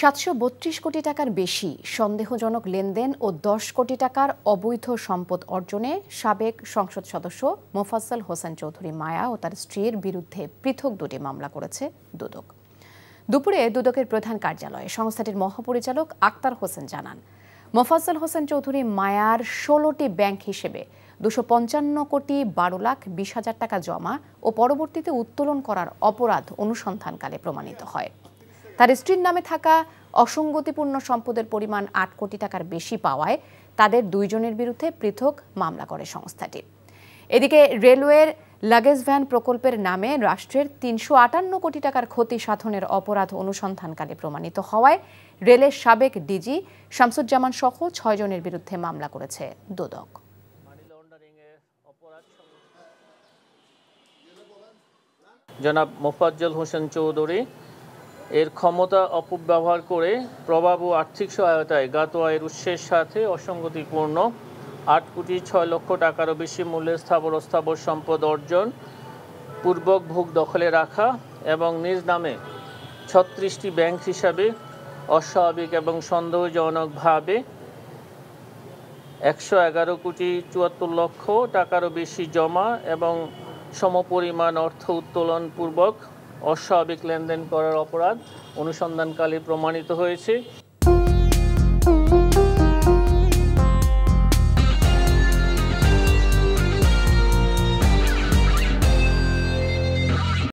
732 কোটি টাকার বেশি সন্দেহজনক লেনদেন ও 10 কোটি টাকার অবৈধ সম্পদ অর্জনে সাবেক সংসদ সদস্য মোফাজ্জল হোসেন চৌধুরী মায়া ও তার স্ত্রীর বিরুদ্ধে পৃথক দুটি মামলা করেছে দুদক। দুপুরে দুদকের প্রধান কার্যালয়ে সংস্থাটির মহাপরিচালক আক্তার হোসেন জানান, মোফাজ্জল হোসেন চৌধুরী মায়ার 16টি ব্যাংক হিসেবে 255 কোটি 12 লাখ 20 হাজার টাকা জমা ও পরবর্তীতে উত্তোলন করার অপরাধ অনুসন্ধানকালে প্রমাণিত হয়। তার স্ত্রীর নামে থাকা অসঙ্গতিপূর্ণ সম্পদের পরিমাণ 8 কোটি টাকার বেশি পাওয়ায় তাদের দুইজনের বিরুদ্ধে পৃথক মামলা করে সংস্থাটি। এদিকে রেলওয়ের লাগেজ ভ্যান প্রকল্পের নামে রাষ্ট্রের 358 কোটি টাকার ক্ষতি সাধনের অপরাধ অনুসন্ধানকালে প্রমাণিত হওয়ায় রেলের সাবেক ডিজি শামসুজ্জামান সহ 6 জনের বিরুদ্ধে মামলা করেছে দুদক। জনাব মোফাজ্জল হোসেন চৌধুরী এর ক্ষমতা অপব্যবহার করে প্রভাব ও আর্থিক সহায়তায় জ্ঞাত আয়ের উৎসের সাথে অসঙ্গতিপূর্ণ 8 কোটি 6 লক্ষ টাকারও বেশি মূল্যের স্থাবর অস্থাবর সম্পদ অর্জন, পূর্বক ভোগ দখলে রাখা এবং নিজ নামে 36টি ব্যাংক হিসাবে অস্বাভাবিক এবং সন্দেহজনকভাবে 111 কোটি 74 লক্ষ টাকারও বেশি জমা এবং সমপরিমাণ অর্থ উত্তোলন পূর্বক অস্বাভাবিক লেনদেন করার অপরাধ অনুসন্ধানকালে প্রমাণিত হয়েছে।